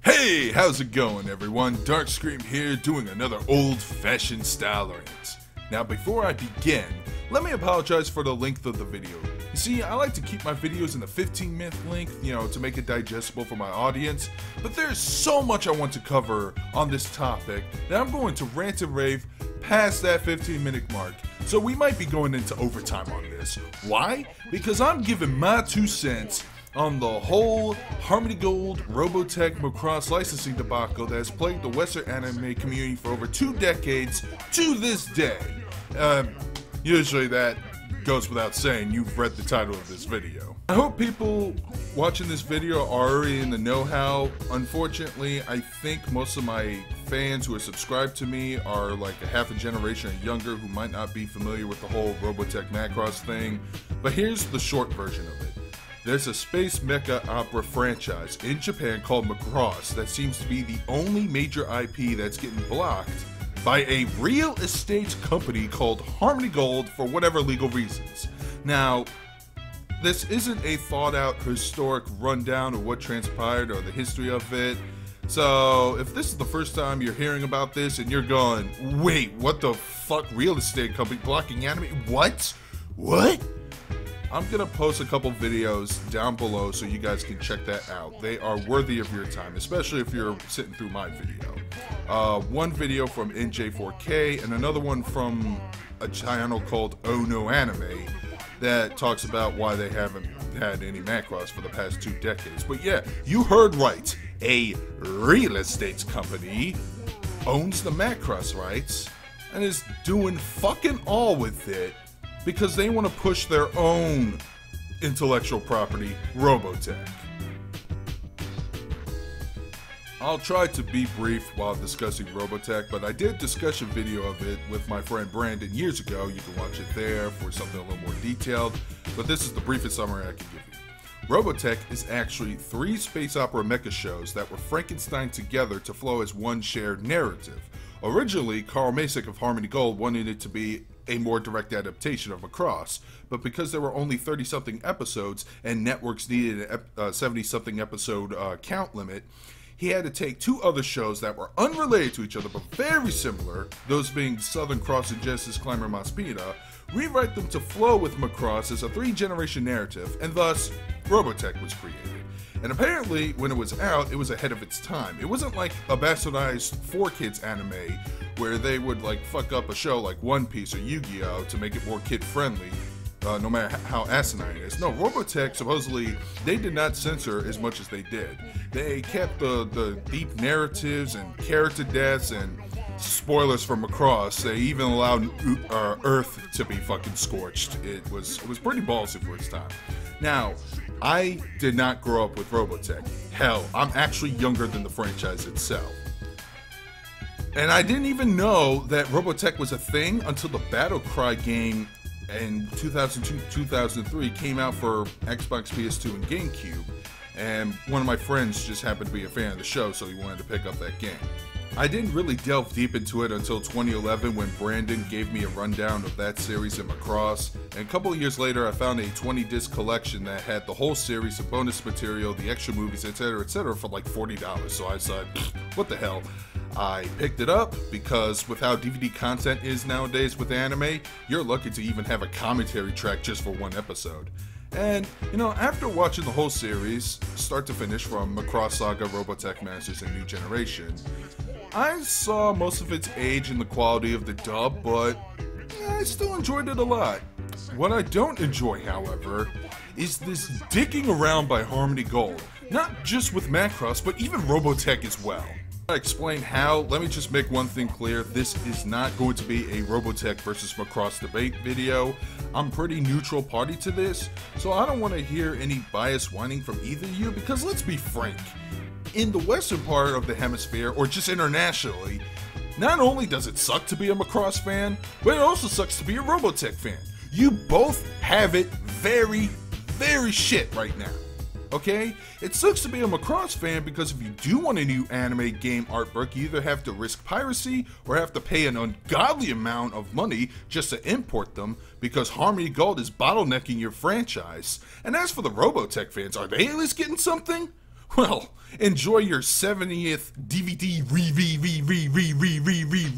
Hey, how's it going everyone? Darkscream here doing another old-fashioned style rant. Now before I begin, let me apologize for the length of the video. You see, I like to keep my videos in the 15-minute length, to make it digestible for my audience, but there's so much I want to cover on this topic that I'm going to rant and rave past that 15-minute mark. So we might be going into overtime on this. Why? Because I'm giving my 2 cents on the whole Harmony Gold Robotech Macross licensing debacle that has plagued the Western anime community for over 2 decades to this day. Usually that goes without saying, you've read the title of this video. I hope people watching this video are already in the know-how. Unfortunately, I think most of my fans who are subscribed to me are like a half a generation or younger who might not be familiar with the whole Robotech Macross thing. But here's the short version of it. There's a space mecha opera franchise in Japan called Macross that seems to be the only major IP that's getting blocked by a real estate company called Harmony Gold for whatever legal reasons. Now, this isn't a thought out historic rundown of what transpired or the history of it. So, if this is the first time you're hearing about this and you're going, wait, what the fuck, real estate company blocking anime? What? I'm gonna post a couple videos down below so you guys can check that out. They are worthy of your time, especially if you're sitting through my video. One video from NJ4K and another one from a channel called Oh No Anime that talks about why they haven't had any Macross for the past 2 decades. But yeah, you heard right. A real estate company owns the Macross rights and is doing fucking all with it because they want to push their own intellectual property, Robotech. I'll try to be brief while discussing Robotech, but I did discuss a video of it with my friend Brandon years ago. You can watch it there for something a little more detailed, but this is the briefest summary I can give you. Robotech is actually 3 space opera mecha shows that were Frankenstein together to flow as one shared narrative. Originally, Carl Macek of Harmony Gold wanted it to be a more direct adaptation of Macross, but because there were only 30-something episodes and networks needed a 70-something episode count limit, he had to take 2 other shows that were unrelated to each other but very similar, those being Southern Cross and Genesis Climber Maspida, rewrite them to flow with Macross as a 3-generation narrative, and thus Robotech was created. And apparently, when it was out, it was ahead of its time. It wasn't like a bastardized 4Kids anime where they would like fuck up a show like One Piece or Yu-Gi-Oh! To make it more kid-friendly, no matter how asinine it is. No, Robotech, supposedly, they did not censor as much as they did. They kept the deep narratives and character deaths and spoilers for Macross. They even allowed Earth to be fucking scorched. It was pretty ballsy for its time. Now, I did not grow up with Robotech. Hell, I'm actually younger than the franchise itself. And I didn't even know that Robotech was a thing until the Battle Cry game in 2002-2003 came out for Xbox, PS2, and GameCube. And one of my friends just happened to be a fan of the show, so he wanted to pick up that game. I didn't really delve deep into it until 2011 when Brandon gave me a rundown of that series in Macross, and a couple of years later I found a 20-disc collection that had the whole series of bonus material, the extra movies, etc., for like $40. So I said, what the hell? I picked it up because with how DVD content is nowadays with anime, you're lucky to even have a commentary track just for 1 episode. And, after watching the whole series, start to finish from Macross Saga, Robotech Masters, and New Generation, I saw most of its age in the quality of the dub, but I still enjoyed it a lot. What I don't enjoy, however, is this dicking around by Harmony Gold. Not just with Macross, but even Robotech as well. To explain how, let me just make one thing clear. This is not going to be a Robotech versus Macross debate video. I'm pretty neutral party to this, so I don't want to hear any bias whining from either of you, because let's be frank. In the western part of the hemisphere, or just internationally, not only does it suck to be a Macross fan, but it also sucks to be a Robotech fan. You both have it very, very shit right now. Okay? It sucks to be a Macross fan because if you do want a new anime game art book, you either have to risk piracy or have to pay an ungodly amount of money just to import them because Harmony Gold is bottlenecking your franchise. And as for the Robotech fans, are they at least getting something? Well, enjoy your 70th DVD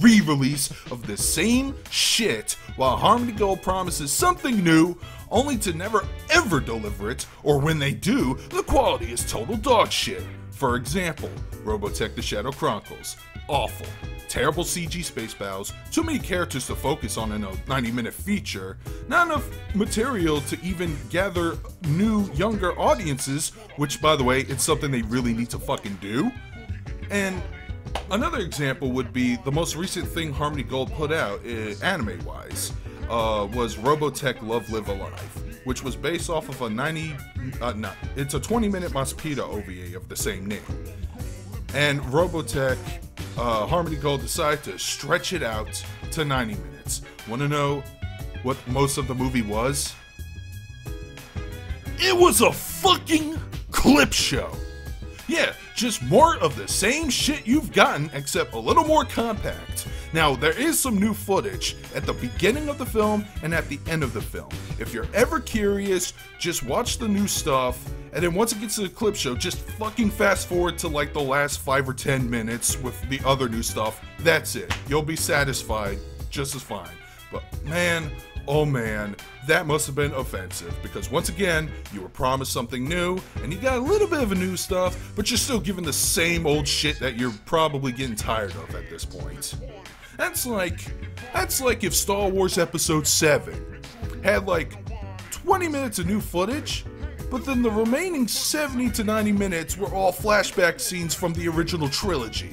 re-release of the same shit while Harmony Gold promises something new, only to never ever deliver it, or when they do, the quality is total dog shit. For example, Robotech The Shadow Chronicles. Awful. Terrible CG space battles, too many characters to focus on in a 90-minute feature, not enough material to even gather new, younger audiences, which, by the way, it's something they really need to fucking do. And another example would be the most recent thing Harmony Gold put out, anime-wise, was Robotech Love Live Alive, which was based off of a 20-minute Maspida OVA of the same name. And Robotech, Harmony Gold decided to stretch it out to 90 minutes. Want to know what most of the movie was? It was a fucking clip show. Yeah, just more of the same shit you've gotten, except a little more compact. Now, there is some new footage at the beginning of the film and at the end of the film. If you're ever curious, just watch the new stuff, and then once it gets to the clip show, just fucking fast forward to like the last 5 or 10 minutes with the other new stuff. That's it. You'll be satisfied just as fine. But man, oh man, that must have been offensive, because once again, you were promised something new, and you got a little bit of a new stuff, but you're still given the same old shit that you're probably getting tired of at this point. That's like if Star Wars Episode 7 had like 20 minutes of new footage, but then the remaining 70 to 90 minutes were all flashback scenes from the original trilogy.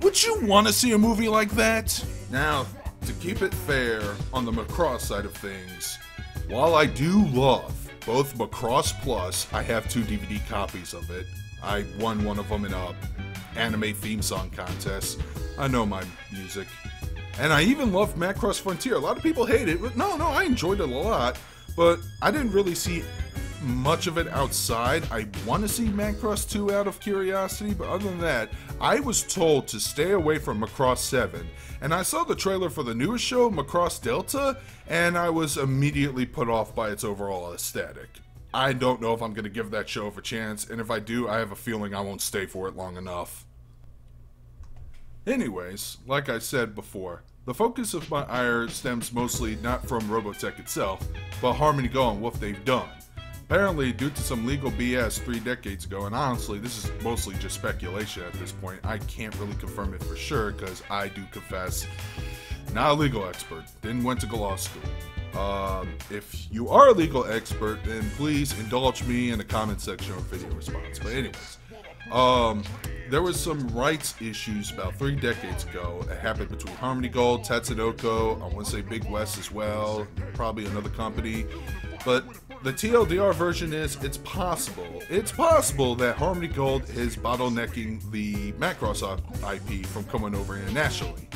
Would you want to see a movie like that? Now, to keep it fair on the Macross side of things, while I do love both Macross Plus, I have 2 DVD copies of it. I won one of them in a anime theme song contest. I know my music. And I even loved Macross Frontier. A lot of people hate it, but no, I enjoyed it a lot. But I didn't really see much of it outside. I want to see Macross 2 out of curiosity, but other than that, I was told to stay away from Macross 7. And I saw the trailer for the newest show, Macross Delta, and I was immediately put off by its overall aesthetic. I don't know if I'm going to give that show a chance, and if I do, I have a feeling I won't stay for it long enough. Anyways, like I said before, the focus of my ire stems mostly not from Robotech itself, but Harmony Gold and what they've done. Apparently, due to some legal BS 3 decades ago, and honestly, this is mostly just speculation at this point, I can't really confirm it for sure, because I do confess, not a legal expert, didn't went to law school. If you are a legal expert, then please indulge me in the comment section or video response. But anyways, there was some rights issues about 3 decades ago that happened between Harmony Gold, Tatsunoko, I want to say Big West as well, probably another company. But the TLDR version is, it's possible that Harmony Gold is bottlenecking the Macross IP from coming over internationally.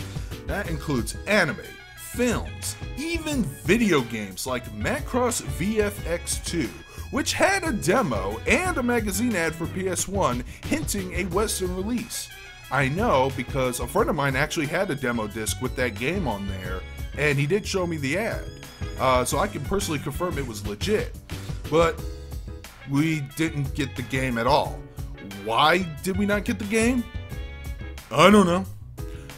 That includes anime, films, even video games like Macross VFX2, which had a demo and a magazine ad for PS1 hinting a Western release. I know because a friend of mine actually had a demo disc with that game on there, and he did show me the ad. So I can personally confirm it was legit. But we didn't get the game at all. Why did we not get the game? I don't know.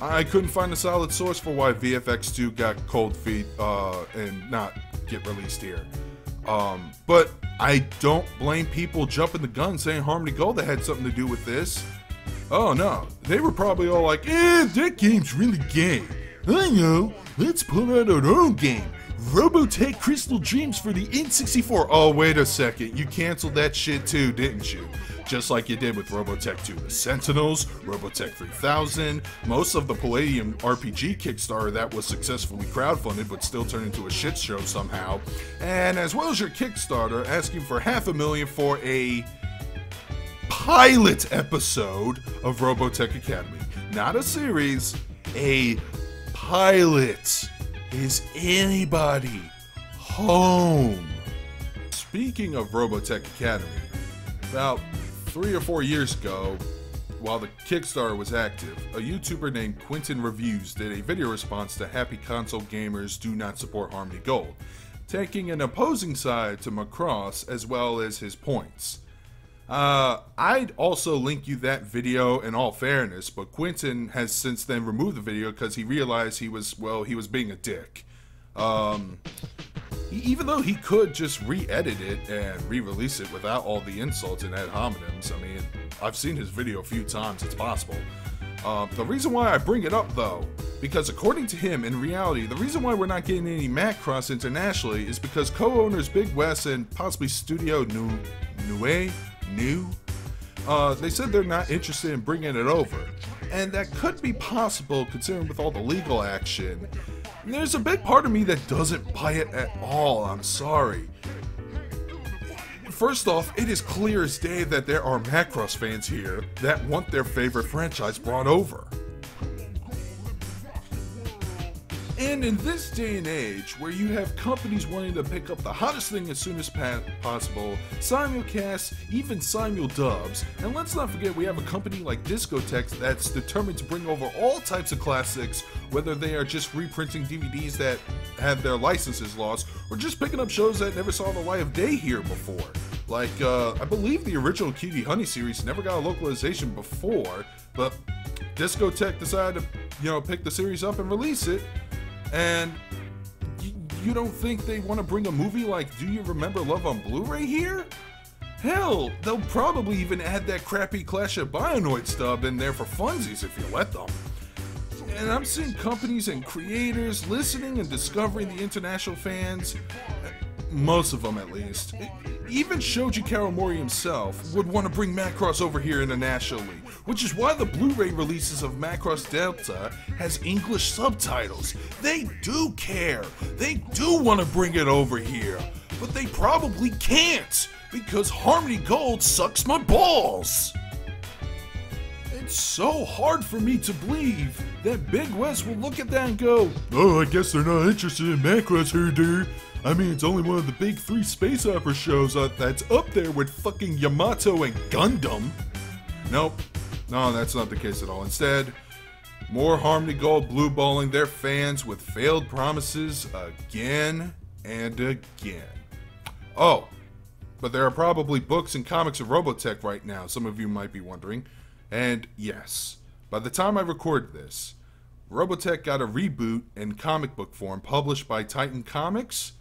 I couldn't find a solid source for why VFX2 got cold feet and not get released here. But I don't blame people jumping the gun saying Harmony Gold had something to do with this. Oh no, they were probably all like, that game's really gay. I know, let's put out our own game. Robotech Crystal Dreams for the N64. Oh, wait a second, you canceled that shit too, didn't you? Just like you did with Robotech 2 The Sentinels, Robotech 3000, most of the Palladium RPG Kickstarter that was successfully crowdfunded but still turned into a shit show somehow, and as well as your Kickstarter asking for $500,000 for a pilot episode of Robotech Academy. Not a series, a pilot. Is anybody home? Speaking of Robotech Academy, about 3 or 4 years ago, while the Kickstarter was active, a YouTuber named Quentin Reviews did a video response to Happy Console Gamers Do Not Support Harmony Gold, taking an opposing side to Macross as well as his points. I'd also link you that video in all fairness, but Quentin has since then removed the video because he realized he was being a dick. Even though he could just re-edit it and re-release it without all the insults and ad hominems. I mean, I've seen his video a few times, it's possible. The reason why I bring it up though, because according to him, in reality, the reason why we're not getting any Macross internationally is because co-owners Big West and possibly Studio New, they said they're not interested in bringing it over. And that could be possible considering with all the legal action. There's a big part of me that doesn't buy it at all, I'm sorry. First off, it is clear as day that there are Macross fans here that want their favorite franchise brought over. And in this day and age, where you have companies wanting to pick up the hottest thing as soon as possible, simulcasts, even simul-dubs, and let's not forget we have a company like Discotek that's determined to bring over all types of classics, whether they are just reprinting DVDs that have their licenses lost, or just picking up shows that never saw the light of day here before. Like, I believe the original Cutie Honey series never got a localization before, but Discotek decided to, pick the series up and release it. And you don't think they want to bring a movie like Do You Remember Love on Blu-ray here? Hell, they'll probably even add that crappy Clash of Bionoid stub in there for funsies if you let them. And I'm seeing companies and creators listening and discovering the international fans, most of them at least. Even Shoji Kawamori himself would want to bring Macross over here internationally, which is why the Blu-ray releases of Macross Delta has English subtitles. They do care. They do want to bring it over here, but they probably can't because Harmony Gold sucks my balls. It's so hard for me to believe that Big West will look at that and go, "Oh, I guess they're not interested in Macross here, dude. I mean, it's only one of the big 3 space opera shows that's up there with fucking Yamato and Gundam." Nope. No, that's not the case at all. Instead, more Harmony Gold blueballing their fans with failed promises again and again. Oh, but there are probably books and comics of Robotech right now, some of you might be wondering. And yes, by the time I record this, Robotech got a reboot in comic book form published by Titan Comics.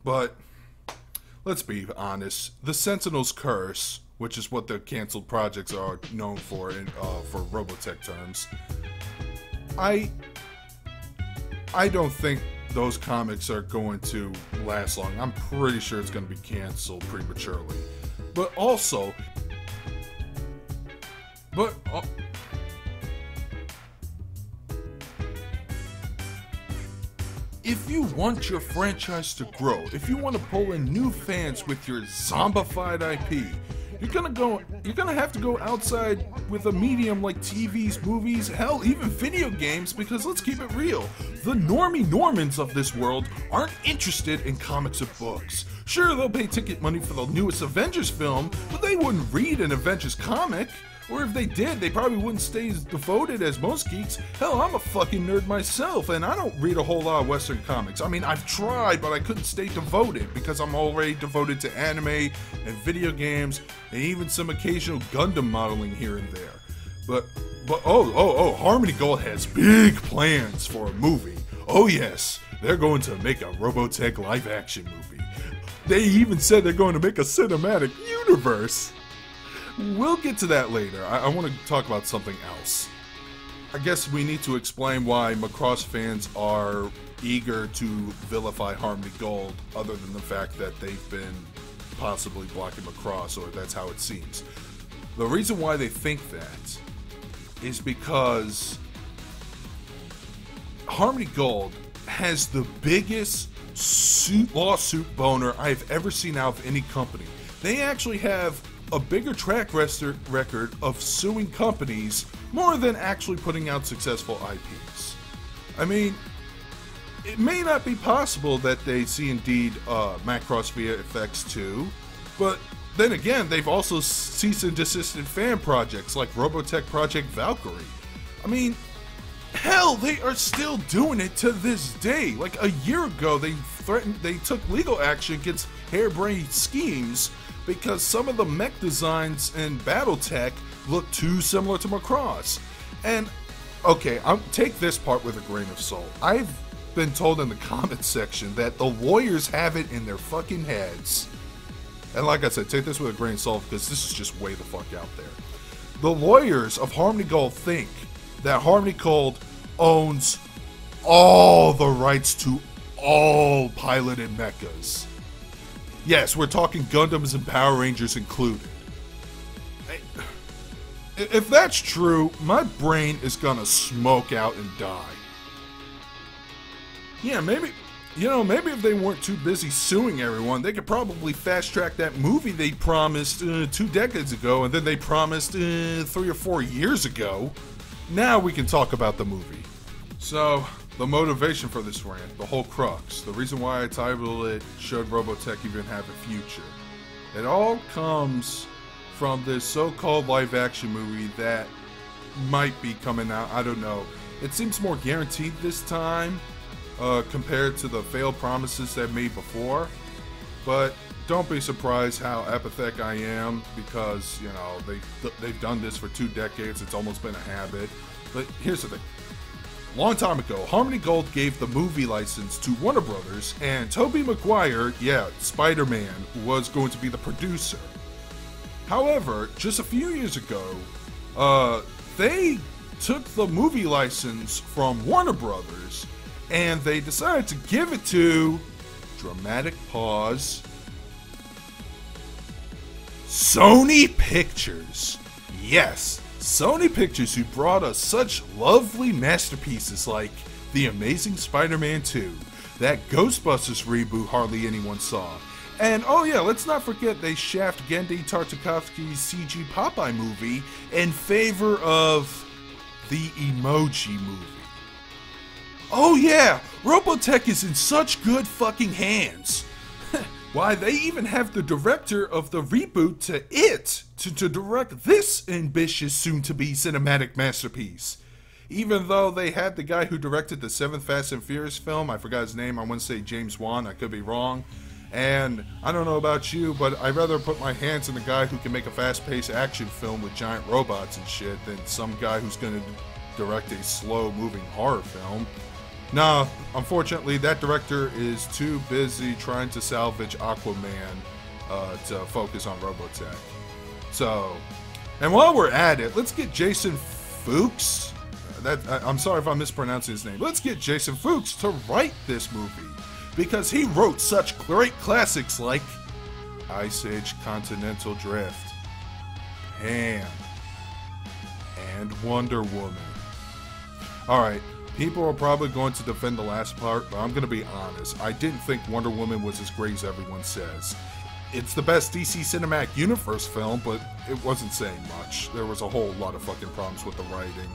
But let's be honest, the Sentinel's Curse, which is what the canceled projects are known for for Robotech terms, I don't think those comics are going to last long. I'm pretty sure it's going to be canceled prematurely. But also, if you want your franchise to grow, if you want to pull in new fans with your zombified IP, you're gonna have to go outside with a medium like TVs, movies, hell, even video games, because let's keep it real, the normie Normans of this world aren't interested in comics or books. Sure, they'll pay ticket money for the newest Avengers film, but they wouldn't read an Avengers comic. Or if they did, they probably wouldn't stay as devoted as most geeks. Hell, I'm a fucking nerd myself, and I don't read a whole lot of Western comics. I mean, I've tried, but I couldn't stay devoted because I'm already devoted to anime and video games and even some occasional Gundam modeling here and there. But Harmony Gold has big plans for a movie. Oh yes, they're going to make a Robotech live-action movie. They even said they're going to make a cinematic universe. We'll get to that later. I want to talk about something else. I guess we need to explain why Macross fans are eager to vilify Harmony Gold, other than the fact that they've been possibly blocking Macross, or that's how it seems. The reason why they think that is because Harmony Gold has the biggest lawsuit boner I've ever seen out of any company. They actually have a bigger track record of suing companies more than actually putting out successful IPs. I mean, it may not be possible that they see indeed Macross VFX 2, but then again, they've also ceased and desisted fan projects like Robotech Project Valkyrie. I mean, hell, they are still doing it to this day. Like a year ago, they took legal action against Hairbrained Schemes, because some of the mech designs in Battletech look too similar to Macross. And, okay, I'll take this part with a grain of salt. I've been told in the comments section that the lawyers have it in their fucking heads. And like I said, take this with a grain of salt because this is just way the fuck out there. The lawyers of Harmony Gold think that Harmony Gold owns all the rights to all piloted mechas. Yes, we're talking Gundams and Power Rangers included. If that's true, my brain is gonna smoke out and die. Yeah, maybe if they weren't too busy suing everyone, they could probably fast track that movie they promised 2 decades ago, and then they promised 3 or 4 years ago. Now we can talk about the movie. So, the motivation for this rant, the whole crux, the reason why I titled it, Should Robotech Even Have a Future? It all comes from this so-called live-action movie that might be coming out, I don't know. It seems more guaranteed this time, compared to the failed promises they've made before. But don't be surprised how apathetic I am, because, you know, they've done this for 2 decades, it's almost been a habit. But here's the thing. Long time ago, Harmony Gold gave the movie license to Warner Brothers, and Tobey Maguire, Spider-Man, was going to be the producer. However, just a few years ago, they took the movie license from Warner Brothers, and they decided to give it to, dramatic pause, Sony Pictures. Yes, Sony Pictures, who brought us such lovely masterpieces like The Amazing Spider-Man 2, that Ghostbusters reboot hardly anyone saw, and oh yeah, let's not forget they shaft Genndy Tartakovsky's CG Popeye movie in favor of the Emoji Movie. Oh yeah, Robotech is in such good fucking hands. Why, they even have the director of the reboot to It to direct this ambitious soon-to-be cinematic masterpiece. Even though they had the guy who directed the 7th Fast and Furious film, I forgot his name, I want to say James Wan, I could be wrong. And I don't know about you, but I'd rather put my hands on the guy who can make a fast-paced action film with giant robots and shit than some guy who's going to direct a slow-moving horror film. Nah, unfortunately, that director is too busy trying to salvage Aquaman to focus on Robotech. So, and while we're at it, let's get Jason Fuchs. I'm sorry if I'm mispronouncing his name. Let's get Jason Fuchs to write this movie, because he wrote such great classics like Ice Age Continental Drift, Pan, and Wonder Woman. Alright, people are probably going to defend the last part, but I'm going to be honest. I didn't think Wonder Woman was as great as everyone says. It's the best DC Cinematic Universe film, but it wasn't saying much. There was a whole lot of fucking problems with the writing.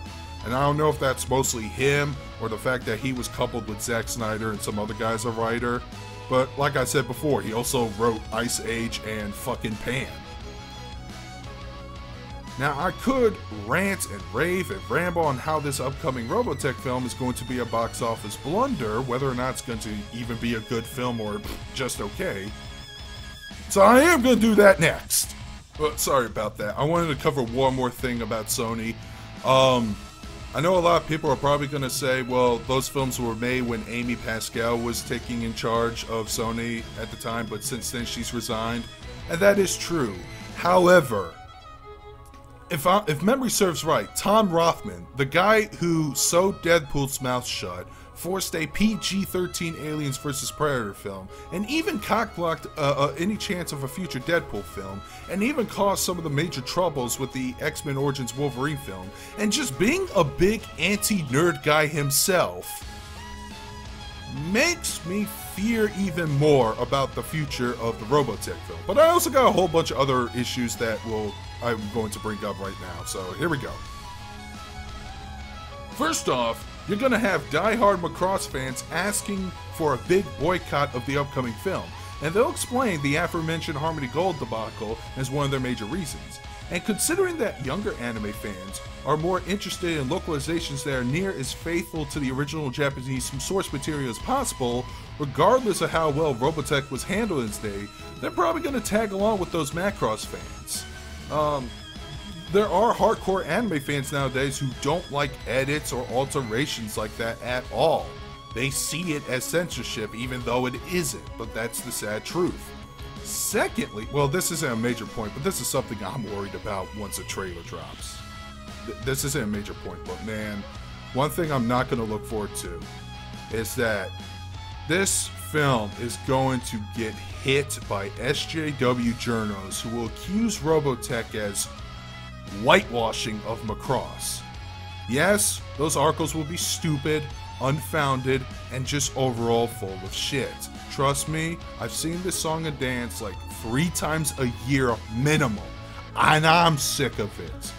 And I don't know if that's mostly him, or the fact that he was coupled with Zack Snyder and some other guys a writer. But like I said before, he also wrote Ice Age and fucking Pan. Now, I could rant and rave and ramble on how this upcoming Robotech film is going to be a box office blunder, whether or not it's going to even be a good film or just okay. So I am going to do that next. But sorry about that. I wanted to cover one more thing about Sony. I know a lot of people are probably going to say, well, those films were made when Amy Pascal was taking in charge of Sony at the time, but since then she's resigned. And that is true. However, if memory serves right, Tom Rothman, the guy who sewed Deadpool's mouth shut, forced a PG-13 Aliens vs. Predator film, and even cockblocked any chance of a future Deadpool film, and even caused some of the major troubles with the X-Men Origins Wolverine film, and just being a big anti-nerd guy himself, makes me fear even more about the future of the Robotech film. But I also got a whole bunch of other issues that I'm going to bring up right now, so here we go. First off, you're going to have die-hard Macross fans asking for a big boycott of the upcoming film. and they'll explain the aforementioned Harmony Gold debacle as one of their major reasons. And considering that younger anime fans are more interested in localizations that are near as faithful to the original Japanese source material as possible, regardless of how well Robotech was handled in its day, they're probably going to tag along with those Macross fans. There are hardcore anime fans nowadays who don't like edits or alterations like that at all. They see it as censorship even though it isn't, but that's the sad truth. Secondly, well, this isn't a major point, but this is something I'm worried about once a trailer drops. This isn't a major point, but man, one thing I'm not going to look forward to is that this film is going to get hit by SJW journos who will accuse Robotech as whitewashing of Macross. Yes, those articles will be stupid, unfounded, and just overall full of shit. Trust me, I've seen this song and dance like 3 times a year minimum, and I'm sick of it.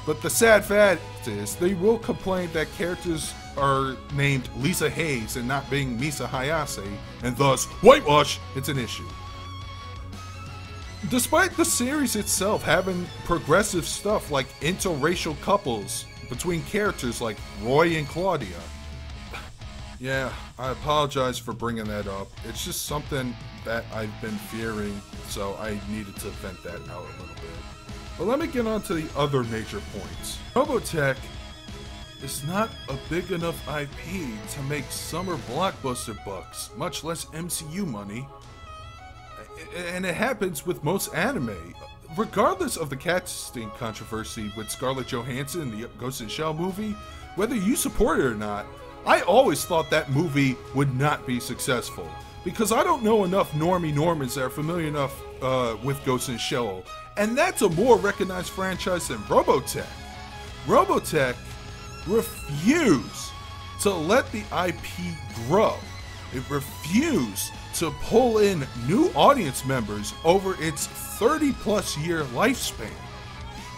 But the sad fact is, they will complain that characters are named Lisa Hayes and not being Misa Hayase, and thus, whitewash, it's an issue. Despite the series itself having progressive stuff like interracial couples between characters like Roy and Claudia. Yeah, I apologize for bringing that up. It's just something that I've been fearing, so I needed to vent that out a little bit. But let me get on to the other major points. Robotech is not a big enough IP to make summer blockbuster bucks, much less MCU money. And it happens with most anime. Regardless of the casting controversy with Scarlett Johansson in the Ghost in the Shell movie, whether you support it or not, I always thought that movie would not be successful. Because I don't know enough normie Normans that are familiar enough with Ghost in the Shell. And that's a more recognized franchise than Robotech. Robotech refused to let the IP grow. It refused to pull in new audience members over its 30+ year lifespan.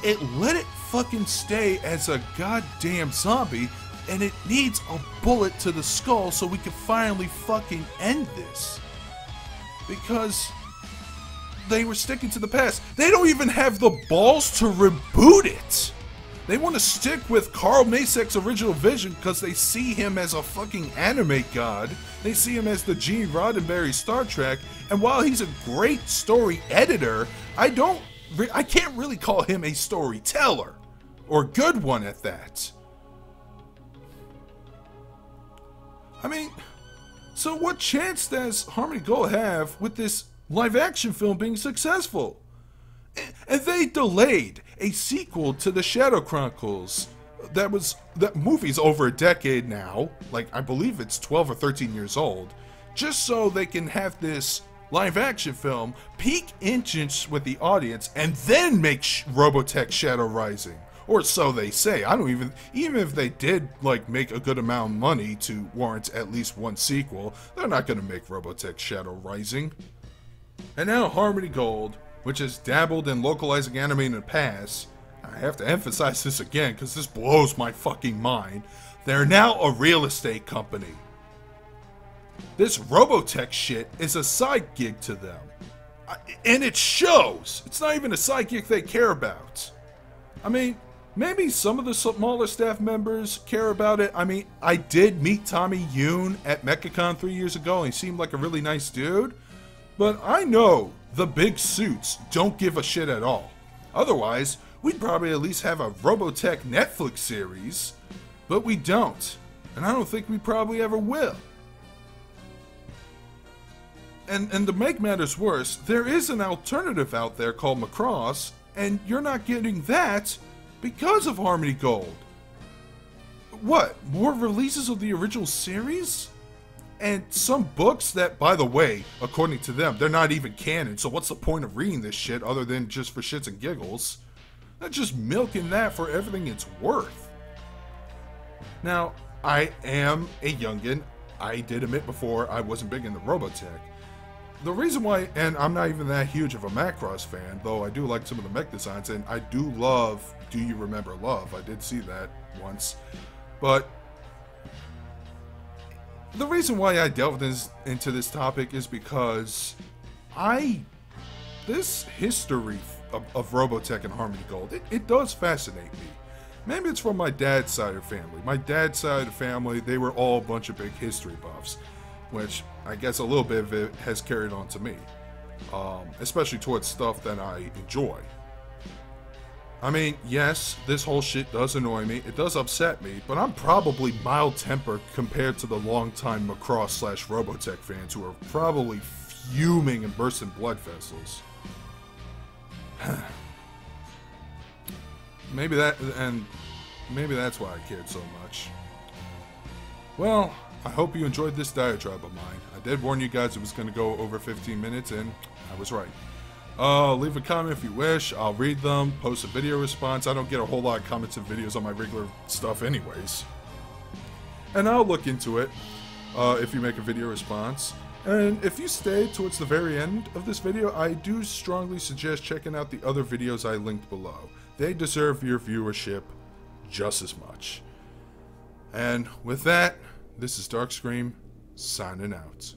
It let it fucking stay as a goddamn zombie, and it needs a bullet to the skull so we can finally fucking end this. Because they were sticking to the past. They don't even have the balls to reboot it. They want to stick with Carl Masek's original vision because they see him as a fucking anime god. They see him as the Gene Roddenberry Star Trek, and while he's a great story editor, I can't really call him a storyteller, or good one at that. I mean, so what chance does Harmony Gold have with this live-action film being successful? And they delayed a sequel to the Shadow Chronicles. That movie's over a decade now. Like, I believe it's 12 or 13 years old. Just so they can have this live-action film peak interest with the audience and then make Robotech Shadow Rising. Or so they say. I don't even if they did, like, make a good amount of money to warrant at least one sequel, they're not gonna make Robotech Shadow Rising. And now Harmony Gold, which has dabbled in localizing anime in the past, I have to emphasize this again because this blows my fucking mind, they're now a real estate company. This Robotech shit is a side gig to them. And it shows! It's not even a side gig they care about. I mean, maybe some of the smaller staff members care about it. I mean, I did meet Tommy Yoon at MechaCon 3 years ago and he seemed like a really nice dude. But I know the big suits don't give a shit at all. Otherwise, we'd probably at least have a Robotech Netflix series. But we don't. And I don't think we probably ever will. And to make matters worse, there is an alternative out there called Macross, and you're not getting that because of Harmony Gold. What? More releases of the original series? And some books that, by the way, according to them, they're not even canon, so what's the point of reading this shit other than just for shits and giggles? They're just milking that for everything it's worth. Now, I am a youngin'. I did admit before I wasn't big into Robotech. The reason why, and I'm not even that huge of a Macross fan, though I do like some of the mech designs, and I do love Do You Remember Love? I did see that once. But The reason why I delved into this topic is because this history of Robotech and Harmony Gold, it does fascinate me. Maybe it's from my dad's side of the family. My dad's side of the family, they were all a bunch of big history buffs, which I guess a little bit of it has carried on to me, especially towards stuff that I enjoy. I mean, yes, this whole shit does annoy me, it does upset me, but I'm probably mild-tempered compared to the longtime Macross/Robotech fans who are probably fuming and bursting blood vessels. Maybe that's why I cared so much. Well, I hope you enjoyed this diatribe of mine. I did warn you guys it was going to go over 15 minutes, and I was right. Leave a comment if you wish. I'll read them, post a video response. I don't get a whole lot of comments and videos on my regular stuff anyways. And I'll look into it if you make a video response. And if you stay towards the very end of this video, I do strongly suggest checking out the other videos I linked below. They deserve your viewership just as much. And with that, this is Darkscream, signing out.